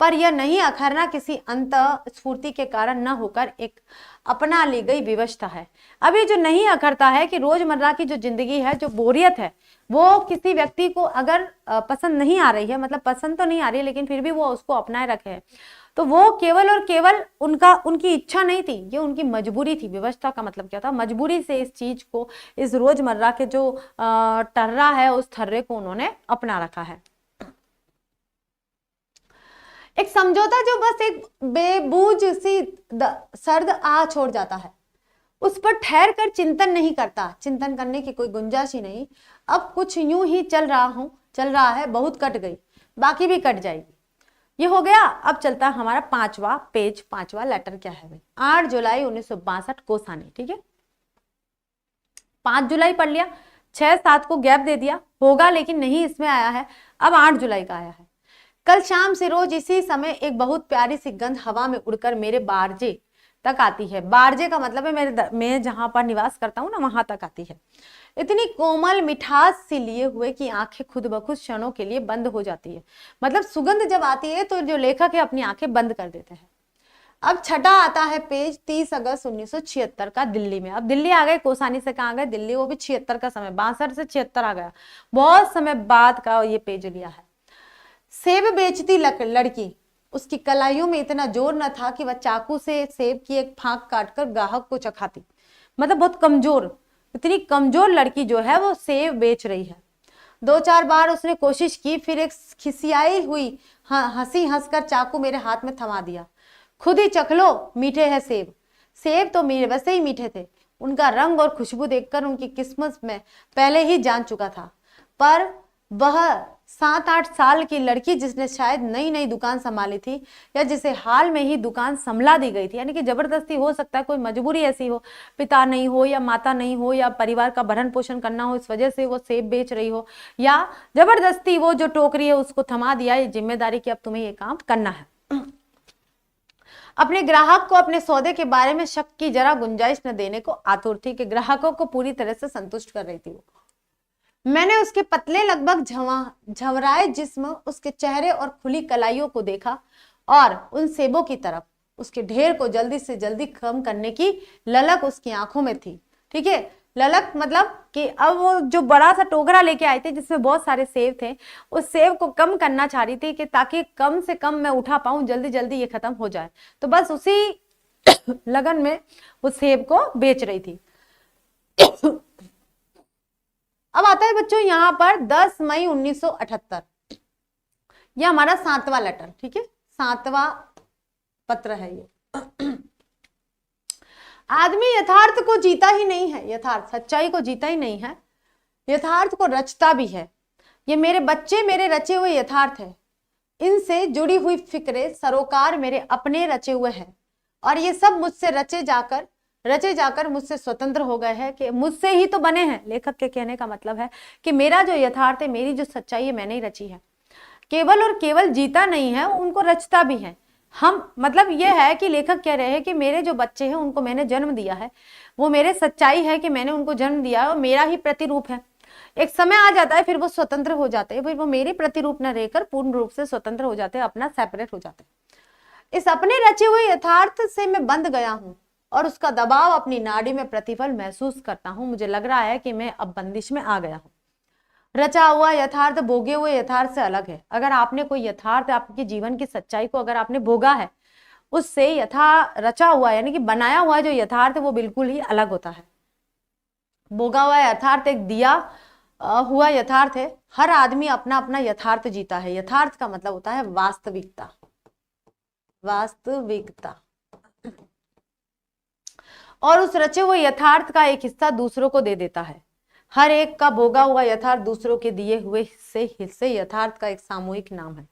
पर यह नहीं अखरना किसी अंत स्फूर्ति के कारण न होकर एक अपना ली गई विवशता है। अभी जो नहीं अखरता है कि रोजमर्रा की जो जिंदगी है, जो बोरियत है, वो किसी व्यक्ति को अगर पसंद नहीं आ रही है, मतलब पसंद तो नहीं आ रही है लेकिन फिर भी वो उसको अपनाए रखे है, तो वो केवल और केवल उनकी इच्छा नहीं थी, ये उनकी मजबूरी थी। व्यवस्था का मतलब क्या था, मजबूरी से इस चीज को, इस रोजमर्रा के जो टर्रा है उस थर्रे को उन्होंने अपना रखा है। एक समझौता जो बस एक बेबूझ सी सर्द आ छोड़ जाता है, उस पर ठहर कर चिंतन नहीं करता, चिंतन करने की कोई गुंजाइश ही नहीं। अब कुछ यूं ही चल रहा है, बहुत कट गई, बाकी भी कट जाएगी। ये हो गया। अब चलता है हमारा 5वां पेज, 5वां लेटर क्या है भाई, 8 जुलाई 1962 कोसानी, ठीक है। 5 जुलाई पढ़ लिया, 6-7 को गैप दे दिया होगा, लेकिन नहीं इसमें आया है, अब 8 जुलाई का आया है। कल शाम से रोज इसी समय एक बहुत प्यारी सी गंध हवा में उड़कर मेरे बारजे तक आती है। बारजे का मतलब है मैं जहां पर निवास करता हूं ना, वहां तक आती है। इतनी कोमल मिठास सी लिए हुए कि आंखें खुद ब खुद क्षणों के लिए बंद हो जाती है। मतलब सुगंध जब आती है तो जो लेखक है अपनी आंखें बंद कर देते हैं। अब छठा आता है पेज, 30 अगस्त 1976 का, दिल्ली में। अब दिल्ली आ गए, कोसानी से कहाँ गए, दिल्ली, वो भी 76 का समय, 62 से 76 आ गया, बहुत समय बाद का ये पेज लिया है। सेब बेचती लड़की, उसकी कलाइयों में इतना जोर न था कि वह चाकू से सेब की एक फांक काटकर ग्राहक को चखाती। मतलब बहुत कमजोर, इतनी कमजोर लड़की जो है वो सेब बेच रही है। 2-4 बार उसने कोशिश की, फिर एक खिसियाई हुई हंसी हंसकर चाकू मेरे हाथ में थमा दिया। खुद ही चख लो, मीठे हैं सेब। सेब तो मेरे वैसे ही मीठे थे। उनका रंग और खुशबू देखकर उनकी किस्मत में पहले ही जान चुका था। पर वह 7-8 साल की लड़की, जिसने शायद नई नई दुकान संभाली थी, या जिसे हाल में ही दुकान संभला दी गई थी, यानी कि जबरदस्ती, हो सकता है कोई मजबूरी ऐसी हो, पिता नहीं हो या माता नहीं हो या परिवार का भरण पोषण करना हो, इस वजह से वो सेब बेच रही हो, या जबरदस्ती वो जो टोकरी है उसको थमा दिया, ये जिम्मेदारी कि अब तुम्हें ये काम करना है। अपने ग्राहक को अपने सौदे के बारे में शक की जरा गुंजाइश न देने को आतुर थी, कि ग्राहकों को पूरी तरह से संतुष्ट कर रही थी वो। मैंने उसके पतले लगभग झवराए जिस्म, उसके चेहरे और खुली कलाइयों को देखा और उन सेबों की तरफ। उसके ढेर को जल्दी से जल्दी कम करने की ललक उसकी आंखों में थी, ठीक है। ललक मतलब कि अब वो जो बड़ा सा टोकरा लेके आए थे जिसमें बहुत सारे सेब थे, उस सेब को कम करना चाह रही थी कि ताकि कम से कम मैं उठा पाऊं, जल्दी जल्दी ये खत्म हो जाए। तो बस उसी लगन में उस सेब को बेच रही थी। अब आता है बच्चों यहाँ पर 10 मई 1978, यह हमारा 7वां लेटर, ठीक है, 7वां पत्र है ये। आदमी यथार्थ को जीता ही नहीं है, यथार्थ सच्चाई को जीता ही नहीं है, यथार्थ को रचता भी है। ये मेरे बच्चे मेरे रचे हुए यथार्थ है, इनसे जुड़ी हुई फिक्रें सरोकार मेरे अपने रचे हुए हैं, और ये सब मुझसे रचे जाकर मुझसे स्वतंत्र हो गए हैं, कि मुझसे ही तो बने हैं। लेखक के कहने का मतलब है कि मेरा जो यथार्थ है, मेरी जो सच्चाई है, मैंने ही रची है। केवल और केवल जीता नहीं है, उनको रचता भी है। हम मतलब ये है कि लेखक कह रहे हैं कि मेरे जो बच्चे हैं उनको मैंने जन्म दिया है, वो मेरे सच्चाई है कि मैंने उनको जन्म दिया और मेरा ही प्रतिरूप है। एक समय आ जाता है फिर वो स्वतंत्र हो जाते हैं, फिर वो मेरे प्रतिरूप न रहकर पूर्ण रूप से स्वतंत्र हो जाते हैं, अपना सेपरेट हो जाते हैं। इस अपने रचे हुए यथार्थ से मैं बंध गया हूं और उसका दबाव अपनी नाड़ी में प्रतिफल महसूस करता हूं। मुझे लग रहा है कि मैं अब बंदिश में आ गया हूं। रचा हुआ यथार्थ भोगे हुए यथार्थ से अलग है। अगर आपने कोई यथार्थ, आपके जीवन की सच्चाई को अगर आपने भोगा है, उससे यथा रचा हुआ यानी कि बनाया हुआ जो यथार्थ है वो बिल्कुल ही अलग होता है। भोगा हुआ यथार्थ एक दिया हुआ यथार्थ है। हर आदमी अपना अपना यथार्थ जीता है। यथार्थ का मतलब होता है वास्तविकता, वास्तविकता। और उस रचे हुए यथार्थ का एक हिस्सा दूसरों को दे देता है। हर एक का भोगा हुआ यथार्थ दूसरों के दिए हुए हिस्से यथार्थ का एक सामूहिक नाम है।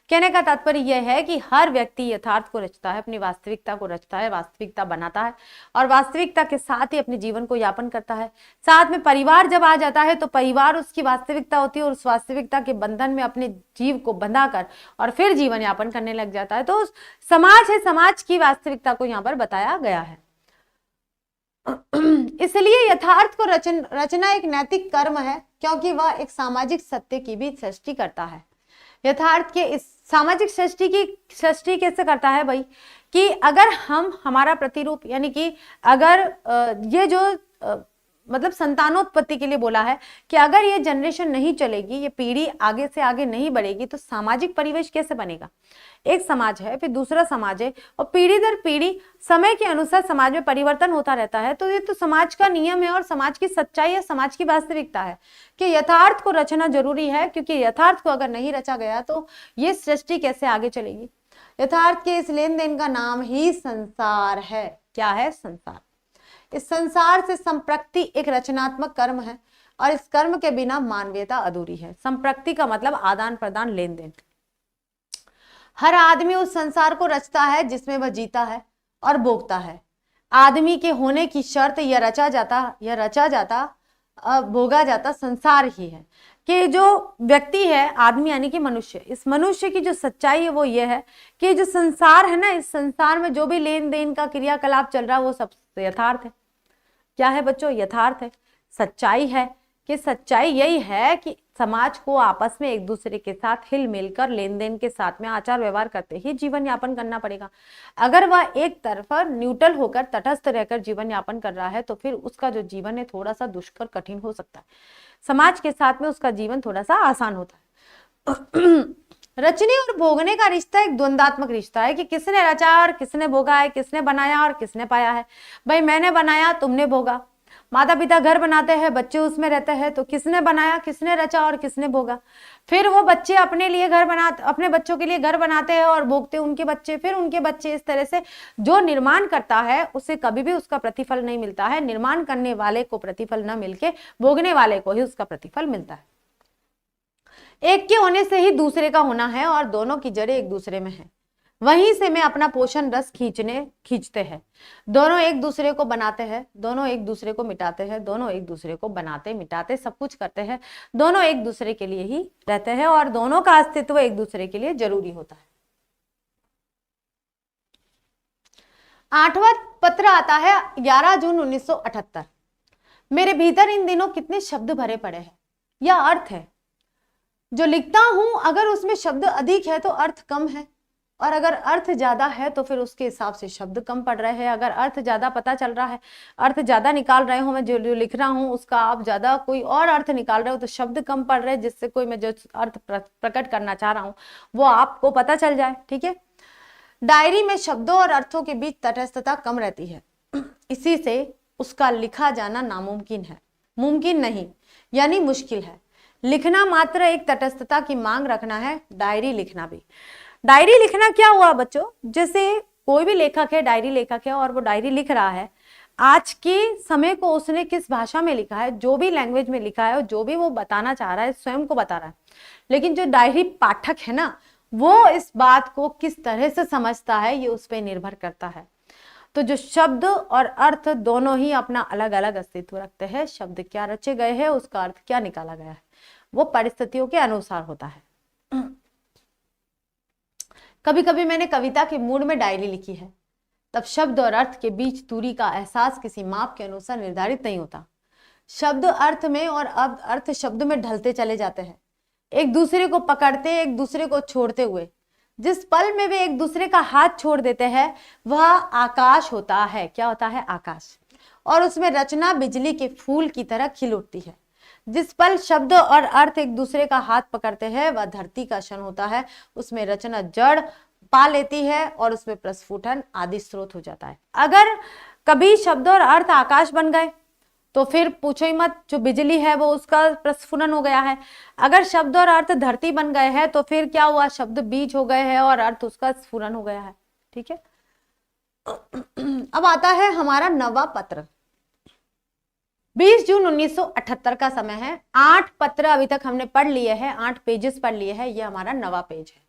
कहने का तात्पर्य यह है कि हर व्यक्ति यथार्थ को रचता है, अपनी वास्तविकता को रचता है, वास्तविकता बनाता है और वास्तविकता के साथ ही अपने जीवन को यापन करता है। साथ में परिवार जब आ जाता है तो परिवार उसकी वास्तविकता होती है और उस वास्तविकता के बंधन में अपने जीव को बंधा कर और फिर जीवन यापन करने लग जाता है। तो समाज है, समाज की वास्तविकता को यहाँ पर बताया गया है। इसलिए यथार्थ को रचना एक नैतिक कर्म है, क्योंकि वह एक सामाजिक सत्य की भी सृष्टि करता है। यथार्थ के इस सामाजिक सृष्टि की सृष्टि कैसे करता है भाई, कि अगर हम हमारा प्रतिरूप यानी कि अगर ये जो मतलब संतानोत्पत्ति के लिए बोला है कि अगर ये जनरेशन नहीं चलेगी, ये पीढ़ी आगे से आगे नहीं बढ़ेगी, तो सामाजिक परिवेश कैसे बनेगा। एक समाज है, फिर दूसरा समाज है और पीढ़ी दर पीढ़ी समय के अनुसार समाज में परिवर्तन होता रहता है। तो ये तो समाज का नियम है और समाज की सच्चाई है, समाज की वास्तविकता है कि यथार्थ को रचना जरूरी है, क्योंकि यथार्थ को अगर नहीं रचा गया तो ये सृष्टि कैसे आगे चलेगी। यथार्थ के इस लेन देन का नाम ही संसार है। क्या है? संसार। इस संसार से संप्रक्ति एक रचनात्मक कर्म है और इस कर्म के बिना मानवीयता अधूरी है। संप्रक्ति का मतलब आदान प्रदान, लेन देन। हर आदमी उस संसार को रचता है जिसमें वह जीता है और भोगता है। आदमी के होने की शर्त यह रचा जाता भोगा जाता संसार ही है कि जो व्यक्ति है, आदमी यानी कि मनुष्य, इस मनुष्य की जो सच्चाई है वो ये है कि जो संसार है ना, इस संसार में जो भी लेन देन का क्रियाकलाप चल रहा है वो सब यथार्थ है। क्या है बच्चों? यथार्थ है, सच्चाई है। कि सच्चाई यही है कि समाज को आपस में एक दूसरे के साथ हिल मिलकर लेन देन के साथ में आचार व्यवहार करते ही जीवन यापन करना पड़ेगा। अगर वह एक तरफा न्यूट्रल होकर तटस्थ रहकर जीवन यापन कर रहा है तो फिर उसका जो जीवन है थोड़ा सा दुष्कर कठिन हो सकता है। समाज के साथ में उसका जीवन थोड़ा सा आसान होता है। रचने और भोगने का रिश्ता एक द्वंदात्मक रिश्ता है कि किसने रचा और किसने भोगा है, किसने बनाया और किसने पाया है। भाई मैंने बनाया, तुमने भोगा। माता पिता घर बनाते हैं, बच्चे उसमें रहते हैं, तो किसने बनाया, किसने रचा और किसने भोगा। फिर वो बच्चे अपने लिए घर बनाते, अपने बच्चों के लिए घर बनाते हैं और भोगते उनके बच्चे, फिर उनके बच्चे। इस तरह से जो निर्माण करता है उसे कभी भी उसका प्रतिफल नहीं मिलता है। निर्माण करने वाले को प्रतिफल न मिलके भोगने वाले को ही उसका प्रतिफल मिलता है। एक के होने से ही दूसरे का होना है और दोनों की जड़ें एक दूसरे में है। वहीं से मैं अपना पोषण रस खींचते हैं। दोनों एक दूसरे को बनाते हैं, दोनों एक दूसरे को मिटाते हैं, दोनों एक दूसरे को बनाते मिटाते सब कुछ करते हैं। दोनों एक दूसरे के लिए ही रहते हैं और दोनों का अस्तित्व एक दूसरे के लिए जरूरी होता है। 8वां पत्र आता है 11 जून 1978। मेरे भीतर इन दिनों कितने शब्द भरे पड़े हैं। यह अर्थ है जो लिखता हूं, अगर उसमें शब्द अधिक है तो अर्थ कम है, और अगर अर्थ ज्यादा है तो फिर उसके हिसाब से शब्द कम पड़ रहे हैं। अगर अर्थ ज्यादा पता चल रहा है, अर्थ ज्यादा निकाल रहे हो, मैं जो लिख रहा हूं उसका आप ज्यादा कोई और अर्थ निकाल रहे हो तो शब्द कम पड़ रहे हैं, जिससे कोई मैं जो अर्थ प्रकट करना चाह रहा हूं वो आपको पता चल जाए। ठीक है। डायरी में शब्दों और अर्थों के बीच तटस्थता कम रहती है, इसी से उसका लिखा जाना नामुमकिन है, मुमकिन नहीं यानी मुश्किल है। लिखना मात्र एक तटस्थता की मांग रखना है, डायरी लिखना भी। डायरी लिखना क्या हुआ बच्चों? जैसे कोई भी लेखक है, डायरी लेखक है और वो डायरी लिख रहा है, आज के समय को उसने किस भाषा में लिखा है, जो भी लैंग्वेज में लिखा है और जो भी वो बताना चाह रहा है स्वयं को बता रहा है। लेकिन जो डायरी पाठक है ना, वो इस बात को किस तरह से समझता है ये उस पर निर्भर करता है। तो जो शब्द और अर्थ दोनों ही अपना अलग अलग अस्तित्व रखते हैं। शब्द क्या रचे गए हैं, उसका अर्थ क्या निकाला गया है, वो परिस्थितियों के अनुसार होता है। कभी कभी मैंने कविता के मूड में डायरी लिखी है। तब शब्द और अर्थ के बीच दूरी का एहसास किसी माप के अनुसार निर्धारित नहीं होता। शब्द अर्थ में और अब अर्थ शब्द में ढलते चले जाते हैं, एक दूसरे को पकड़ते, एक दूसरे को छोड़ते हुए। जिस पल में वे एक दूसरे का हाथ छोड़ देते हैं वह आकाश होता है। क्या होता है? आकाश। और उसमें रचना बिजली के फूल की तरह खिल उठती है। जिस पल शब्द और अर्थ एक दूसरे का हाथ पकड़ते हैं वह धरती का क्षण होता है। उसमें रचना जड़ पा लेती है और उसमें प्रस्फुटन आदि स्रोत हो जाता है। अगर कभी शब्द और अर्थ आकाश बन गए तो फिर पूछो ही मत, जो बिजली है वो उसका प्रस्फुटन हो गया है। अगर शब्द और अर्थ धरती बन गए हैं तो फिर क्या हुआ? शब्द बीज हो गए हैं और अर्थ उसका स्फुरन हो गया है। ठीक है। अब आता है हमारा नवा पत्र। 20 जून 1978 का समय है। 8 पत्र अभी तक हमने पढ़ लिए हैं, 8 पेजेस पढ़ लिए हैं। ये हमारा नवा पेज है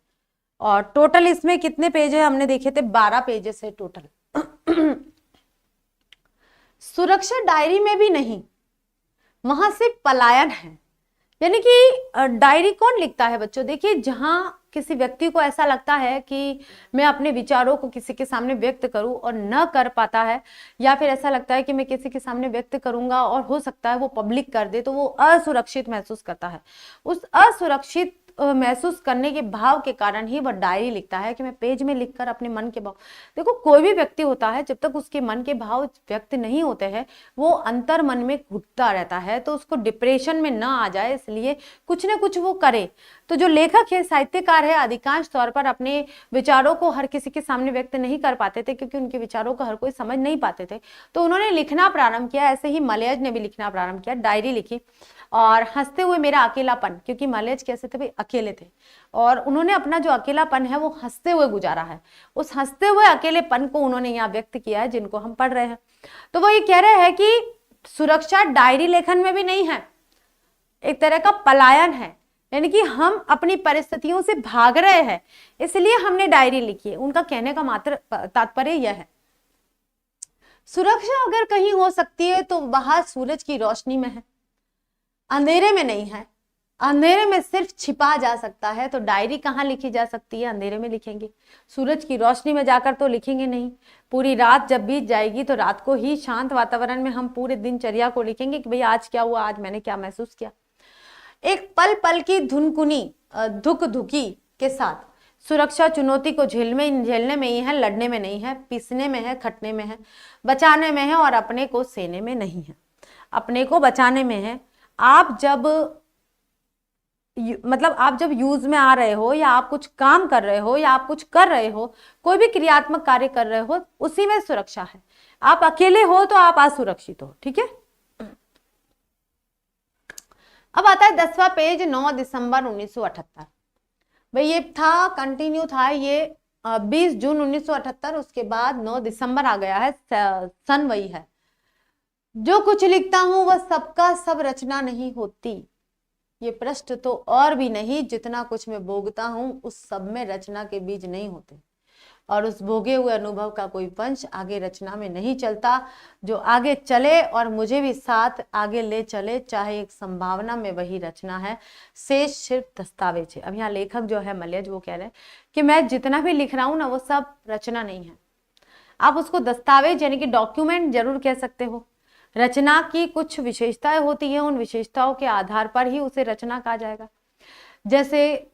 और टोटल इसमें कितने पेज है हमने देखे थे? 12 पेजेस है टोटल। सुरक्षा डायरी में भी नहीं, वहां से पलायन है। यानी कि डायरी कौन लिखता है बच्चों? देखिए, जहां किसी व्यक्ति को ऐसा लगता है कि मैं अपने विचारों को किसी के सामने व्यक्त करूं और न कर पाता है, या फिर ऐसा लगता है कि मैं किसी के सामने व्यक्त करूंगा और हो सकता है वो पब्लिक कर दे, तो वो असुरक्षित महसूस करता है। उस असुरक्षित महसूस करने के भाव के कारण ही वह डायरी लिखता है कि मैं पेज में लिखकर अपने मन के भाव। देखो, कोई भी व्यक्ति होता है, जब तक उसके मन के भाव व्यक्त नहीं होते हैं वो अंतर मन में घुटता रहता है, तो उसको डिप्रेशन में ना आ जाए इसलिए कुछ ना कुछ वो करे। तो जो लेखक है, साहित्यकार है, अधिकांश तौर पर अपने विचारों को हर किसी के सामने व्यक्त नहीं कर पाते थे क्योंकि उनके विचारों को हर कोई समझ नहीं पाते थे, तो उन्होंने लिखना प्रारंभ किया। ऐसे ही मलयज ने भी लिखना प्रारंभ किया, डायरी लिखी। और हंसते हुए मेरा अकेलापन, क्योंकि मलयज कैसे थे भाई? अकेले थे, और उन्होंने अपना जो अकेलापन है वो हंसते हुए गुजारा है। उस हंसते हुए अकेलेपन को उन्होंने यहाँ व्यक्त किया है, जिनको हम पढ़ रहे हैं। तो वो ये कह रहे हैं कि सुरक्षा डायरी लेखन में भी नहीं है, एक तरह का पलायन है। यानी कि हम अपनी परिस्थितियों से भाग रहे हैं, इसलिए हमने डायरी लिखी है। उनका कहने का मात्र तात्पर्य यह है, सुरक्षा अगर कहीं हो सकती है तो बाहर सूरज की रोशनी में है, अंधेरे में नहीं है। अंधेरे में सिर्फ छिपा जा सकता है, तो डायरी कहाँ लिखी जा सकती है? अंधेरे में लिखेंगे। सूरज की रोशनी में जाकर तो लिखेंगे नहीं। पूरी रात जब बीत जाएगी तो रात को ही शांत वातावरण में हम पूरे दिनचर्या को लिखेंगे कि भाई आज क्या हुआ, आज मैंने क्या महसूस किया। एक पल पल की धुनकुनी धुक धुकी के साथ सुरक्षा चुनौती को झेलने में ही है, लड़ने में नहीं है, पीसने में है, खटने में है, बचाने में है और अपने को सेने में नहीं है। अपने को बचाने में है। आप जब आप जब यूज में आ रहे हो, या आप कुछ काम कर रहे हो, या आप कुछ कर रहे हो, कोई भी क्रियात्मक कार्य कर रहे हो, उसी में सुरक्षा है। आप अकेले हो तो आप असुरक्षित हो। ठीक है। अब आता है 10वां पेज, 9 दिसंबर 1978। भाई ये था, कंटिन्यू था ये 20 जून 1978, उसके बाद 9 दिसंबर आ गया है, सन वही है। जो कुछ लिखता हूं वह सबका सब रचना नहीं होती, ये प्रश्न तो और भी नहीं। जितना कुछ मैं भोगता हूं उस सब में रचना के बीज नहीं होते, और उस भोगे हुए अनुभव का कोई वंश आगे रचना में नहीं चलता जो आगे चले और मुझे भी साथ आगे ले चले, चाहे एक संभावना में वही रचना है, शेष सिर्फ दस्तावेज है। अब यहाँ लेखक जो है मलयज, वो कह रहे हैं कि मैं जितना भी लिख रहा हूं ना वो सब रचना नहीं है। आप उसको दस्तावेज यानी कि डॉक्यूमेंट जरूर कह सकते हो। रचना की कुछ विशेषताएं होती हैं, उन विशेषताओं के आधार पर ही उसे रचना कहा जाएगा। जैसे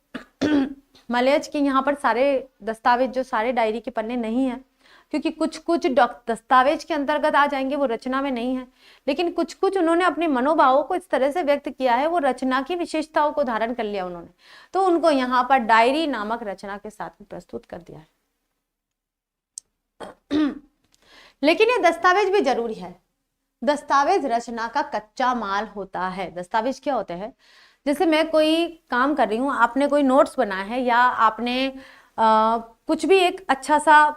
मलयज के यहाँ पर सारे दस्तावेज, जो सारे डायरी के पन्ने नहीं है, क्योंकि कुछ कुछ दस्तावेज के अंतर्गत आ जाएंगे, वो रचना में नहीं है। लेकिन कुछ कुछ उन्होंने अपने मनोभावों को इस तरह से व्यक्त किया है, वो रचना की विशेषताओं को धारण कर लिया उन्होंने, तो उनको यहाँ पर डायरी नामक रचना के साथ में प्रस्तुत कर दिया है। लेकिन ये दस्तावेज भी जरूरी है। दस्तावेज रचना का कच्चा माल होता है। दस्तावेज क्या होते हैं? जैसे मैं कोई काम कर रही हूँ, आपने कोई नोट्स बनाया है, या आपने कुछ भी एक अच्छा सा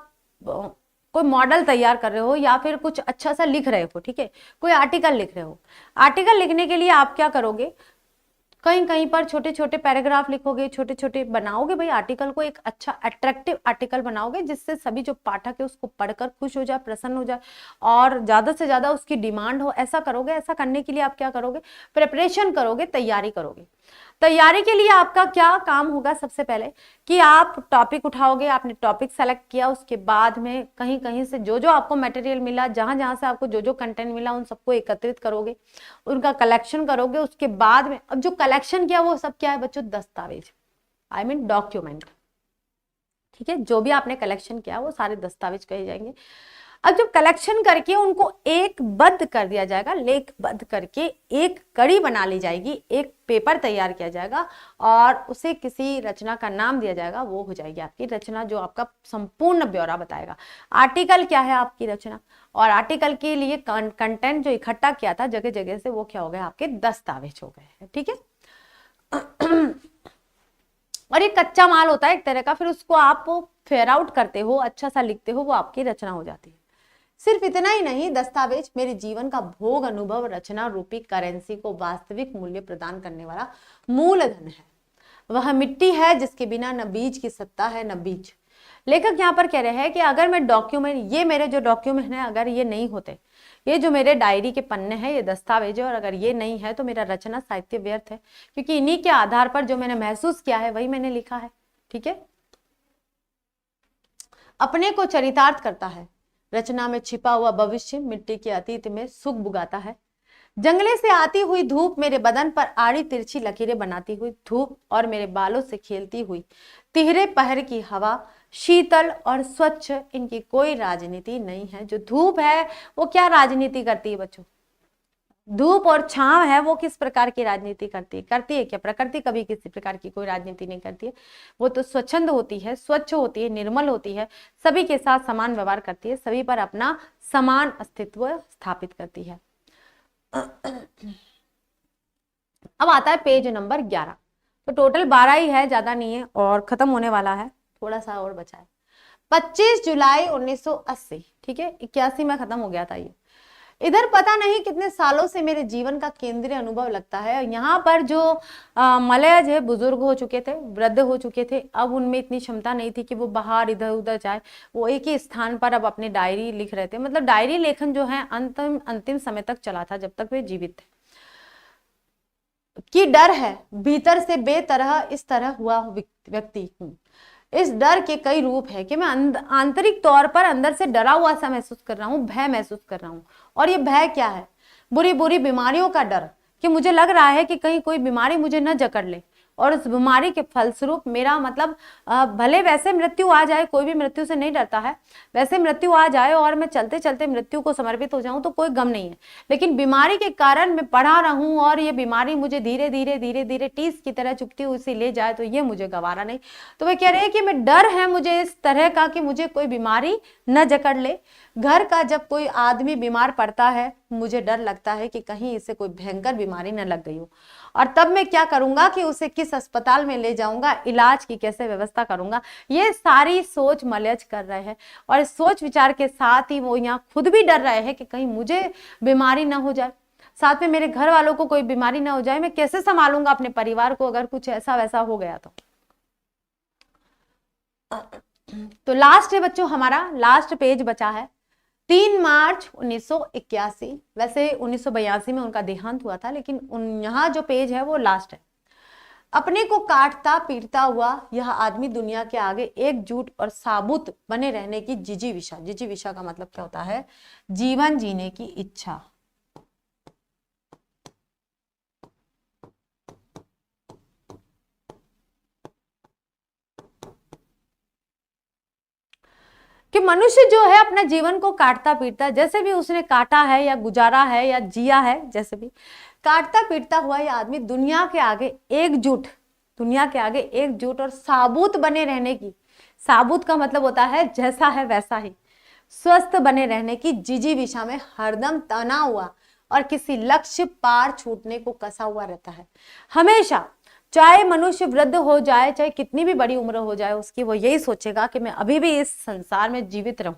कोई मॉडल तैयार कर रहे हो, या फिर कुछ अच्छा सा लिख रहे हो, ठीक है, कोई आर्टिकल लिख रहे हो। आर्टिकल लिखने के लिए आप क्या करोगे? कहीं कहीं पर छोटे छोटे पैराग्राफ लिखोगे, छोटे छोटे बनाओगे भाई आर्टिकल को, एक अच्छा अट्रैक्टिव आर्टिकल बनाओगे जिससे सभी जो पाठक है उसको पढ़कर खुश हो जाए, प्रसन्न हो जाए और ज्यादा से ज्यादा उसकी डिमांड हो। ऐसा करोगे। ऐसा करने के लिए आप क्या करोगे? प्रिपरेशन करोगे, तैयारी करोगे। तैयारी के लिए आपका क्या काम होगा, सबसे पहले कि आप टॉपिक उठाओगे, आपने टॉपिक सेलेक्ट किया, उसके बाद में कहीं कहीं से जो जो आपको मटेरियल मिला, जहां जहां से आपको जो जो कंटेंट मिला, उन सबको एकत्रित करोगे, उनका कलेक्शन करोगे। उसके बाद में अब जो कलेक्शन किया वो सब क्या है बच्चों, दस्तावेज, आई मीन डॉक्यूमेंट। ठीक है, जो भी आपने कलेक्शन किया वो सारे दस्तावेज कहे जाएंगे। अब जब कलेक्शन करके उनको एक बद्ध कर दिया जाएगा, लेखबद्ध करके एक कड़ी बना ली जाएगी, एक पेपर तैयार किया जाएगा और उसे किसी रचना का नाम दिया जाएगा, वो हो जाएगी आपकी रचना, जो आपका संपूर्ण ब्यौरा बताएगा। आर्टिकल क्या है आपकी रचना, और आर्टिकल के लिए कंटेंट जो इकट्ठा किया था जगह जगह से, वो क्या हो गए, आपके दस्तावेज हो गए। ठीक है। और ये कच्चा माल होता है एक तरह का, फिर उसको आप फेयर आउट करते हो, अच्छा सा लिखते हो, वो आपकी रचना हो जाती है। सिर्फ इतना ही नहीं, दस्तावेज मेरे जीवन का भोग अनुभव रचना रूपी करेंसी को वास्तविक मूल्य प्रदान करने वाला मूलधन है। वह मिट्टी है जिसके बिना न बीज की सत्ता है न बीज। लेखक यहाँ पर कह रहे हैं कि अगर मैं डॉक्यूमेंट, ये मेरे जो डॉक्यूमेंट है, अगर ये नहीं होते, ये जो मेरे डायरी के पन्ने हैं, ये दस्तावेज है, और अगर ये नहीं है तो मेरा रचना साहित्य व्यर्थ है, क्योंकि इन्हीं के आधार पर जो मैंने महसूस किया है वही मैंने लिखा है। ठीक है, अपने को चरितार्थ करता है, रचना में छिपा हुआ भविष्य मिट्टी के अतीत में सुख बुगाता है। जंगले से आती हुई धूप मेरे बदन पर आड़ी तिरछी लकीरें बनाती हुई धूप, और मेरे बालों से खेलती हुई तिहरे पहर की हवा शीतल और स्वच्छ, इनकी कोई राजनीति नहीं है। जो धूप है वो क्या राजनीति करती है बच्चों, धूप और छांव है वो किस प्रकार की राजनीति करती है, क्या प्रकृति कभी किसी प्रकार की कोई राजनीति नहीं करती है। वो तो स्वच्छंद होती है, स्वच्छ होती है, निर्मल होती है, सभी के साथ समान व्यवहार करती है, सभी पर अपना समान अस्तित्व स्थापित करती है। अब आता है पेज नंबर 11। तो टोटल 12 ही है, ज्यादा नहीं है, और खत्म होने वाला है, थोड़ा सा और बचा है। 25 जुलाई 1980, ठीक है, 81 में खत्म हो गया था ये। इधर पता नहीं कितने सालों से मेरे जीवन का केंद्रीय अनुभव लगता है। यहाँ पर जो मलयज है, बुजुर्ग हो चुके थे, वृद्ध हो चुके थे, अब उनमें इतनी क्षमता नहीं थी कि वो बाहर इधर उधर जाए, वो एक ही स्थान पर अब अपनी डायरी लिख रहे थे। मतलब डायरी लेखन जो है अंतिम समय तक चला था, जब तक वे जीवित थे। कि डर है भीतर से बेतरह इस तरह हुआ व्यक्ति हूँ। इस डर के कई रूप है कि मैं आंतरिक तौर पर अंदर से डरा हुआ सा महसूस कर रहा हूँ, भय महसूस कर रहा हूँ। और ये भय क्या है, बुरी बुरी बीमारियों का डर, कि मुझे लग रहा है कि कहीं कोई बीमारी मुझे न जकड़ ले, और उस बीमारी के फलस्वरूप मेरा मतलब भले वैसे मृत्यु आ जाए, कोई भी मृत्यु से नहीं डरता है, वैसे मृत्यु आ जाए और मैं चलते चलते मृत्यु को समर्पित हो जाऊं तो कोई गम नहीं है, लेकिन बीमारी के कारण मैं पड़ा रहूं और ये बीमारी मुझे धीरे धीरे धीरे धीरे टीस की तरह चुपती हुई सी ले जाए, तो ये मुझे गवारा नहीं। तो वे कह रहे हैं कि मैं डर है मुझे इस तरह का कि मुझे कोई बीमारी न जकड़ ले। घर का जब कोई आदमी बीमार पड़ता है, मुझे डर लगता है कि कहीं इसे कोई भयंकर बीमारी न लग गई हो, और तब मैं क्या करूंगा कि उसे किस अस्पताल में ले जाऊंगा, इलाज की कैसे व्यवस्था करूंगा। ये सारी सोच मलयज कर रहे हैं, और इस सोच विचार के साथ ही वो यहाँ खुद भी डर रहे हैं कि कहीं मुझे बीमारी ना हो जाए, साथ में मेरे घर वालों को कोई बीमारी ना हो जाए, मैं कैसे संभालूंगा अपने परिवार को अगर कुछ ऐसा वैसा हो गया तो लास्ट है बच्चों, हमारा लास्ट पेज बचा है 3 मार्च 1981। वैसे 1982 में उनका देहांत हुआ था, लेकिन यहाँ जो पेज है वो लास्ट है। अपने को काटता पीटता हुआ यह आदमी दुनिया के आगे एकजुट और साबुत बने रहने की जिजीविषा का मतलब क्या होता है, जीवन जीने की इच्छा। कि मनुष्य जो है अपना जीवन को काटता पीटता, जैसे भी उसने काटा है या गुजारा है या जिया है, जैसे भी काटता पीटता हुआ ये आदमी दुनिया के आगे एकजुट और साबुत बने रहने की, साबुत का मतलब होता है जैसा है वैसा ही, स्वस्थ बने रहने की जिजीविषा में हरदम तना हुआ और किसी लक्ष्य पार छूटने को कसा हुआ रहता है हमेशा। चाहे मनुष्य वृद्ध हो जाए, चाहे कितनी भी बड़ी उम्र हो जाए उसकी, वो यही सोचेगा कि मैं अभी भी इस संसार में जीवित रहूं,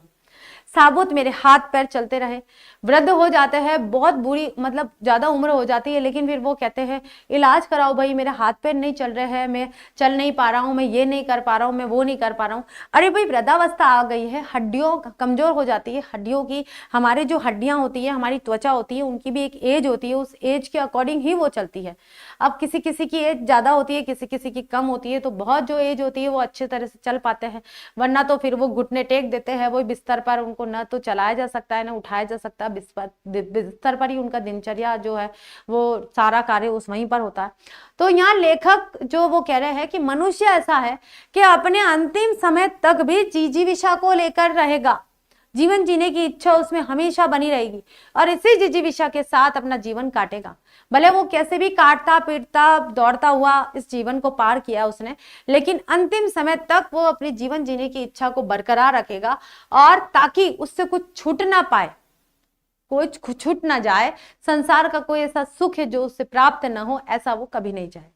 साबुत मेरे हाथ पैर चलते रहे। वृद्ध हो जाते हैं, बहुत बुरी मतलब ज्यादा उम्र हो जाती है, लेकिन फिर वो कहते हैं इलाज कराओ भाई, मेरे हाथ पैर नहीं चल रहे हैं, मैं चल नहीं पा रहा हूँ, मैं ये नहीं कर पा रहा हूँ, मैं वो नहीं कर पा रहा हूँ। अरे भाई वृद्धावस्था आ गई है, हड्डियों कमजोर हो जाती है, हड्डियों की हमारी जो हड्डियां होती है, हमारी त्वचा होती है, उनकी भी एक एज होती है, उस एज के अकॉर्डिंग ही वो चलती है। अब किसी किसी की एज ज्यादा होती है, किसी किसी की कम होती है, तो बहुत जो एज होती है वो अच्छे तरह से चल पाते हैं, वरना तो फिर वो घुटने टेक देते हैं, वो बिस्तर पर उनको ना तो चलाया जा सकता है ना उठाया जा सकता, बिस्तर पर ही उनका दिनचर्या जो है वो सारा कार्य उस वहीं पर होता है। तो यहाँ लेखक जो वो कह रहे हैं कि मनुष्य ऐसा है कि अपने अंतिम समय तक भी जिजीविषा को लेकर रहेगा, जीवन जीने की इच्छा उसमें हमेशा बनी रहेगी और इसी जिजीविषा के साथ अपना जीवन काटेगा। भले वो कैसे भी काटता पीटता दौड़ता हुआ इस जीवन को पार किया उसने, लेकिन अंतिम समय तक वो अपनी जीवन जीने की इच्छा को बरकरार रखेगा, और ताकि उससे कुछ छूट ना पाए, कोई छूट ना जाए, संसार का कोई ऐसा सुख है जो उससे प्राप्त न हो, ऐसा वो कभी नहीं चाहे।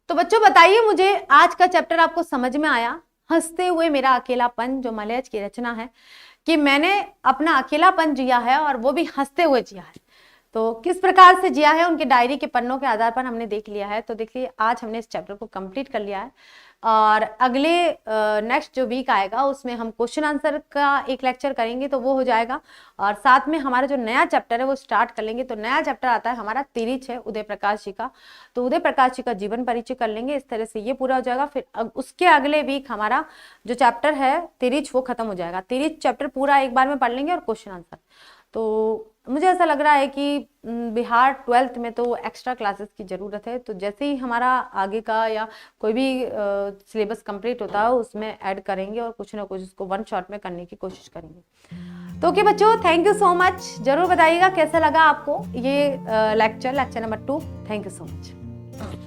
तो बच्चों बताइए मुझे, आज का चैप्टर आपको समझ में आया? हंसते हुए मेरा अकेलापन जो मलयज की रचना है, कि मैंने अपना अकेलापन जिया है और वो भी हंसते हुए जिया है। तो किस प्रकार से जिया है उनके डायरी के पन्नों के आधार पर हमने देख लिया है। तो देखिए आज हमने इस चैप्टर को कंप्लीट कर लिया है, और अगले नेक्स्ट जो वीक आएगा उसमें हम क्वेश्चन आंसर का एक लेक्चर करेंगे, तो वो हो जाएगा, और साथ में हमारा जो नया चैप्टर है वो स्टार्ट कर लेंगे। तो नया चैप्टर आता है हमारा तिरिच है, उदय प्रकाश जी का, तो उदय प्रकाश जी का जीवन परिचय कर लेंगे। इस तरह से ये पूरा हो जाएगा। फिर उसके अगले वीक हमारा जो चैप्टर है तिरिच वो खत्म हो जाएगा। तिरिच चैप्टर पूरा एक बार में पढ़ लेंगे और क्वेश्चन आंसर। तो मुझे ऐसा लग रहा है कि बिहार 12th में तो एक्स्ट्रा क्लासेस की ज़रूरत है। तो जैसे ही हमारा आगे का या कोई भी सिलेबस कंप्लीट होता है उसमें ऐड करेंगे और कुछ ना कुछ उसको वन शॉट में करने की कोशिश करेंगे। तो ओके बच्चों, थैंक यू सो मच। जरूर बताइएगा कैसा लगा आपको ये lecture number 2। Thank you so much.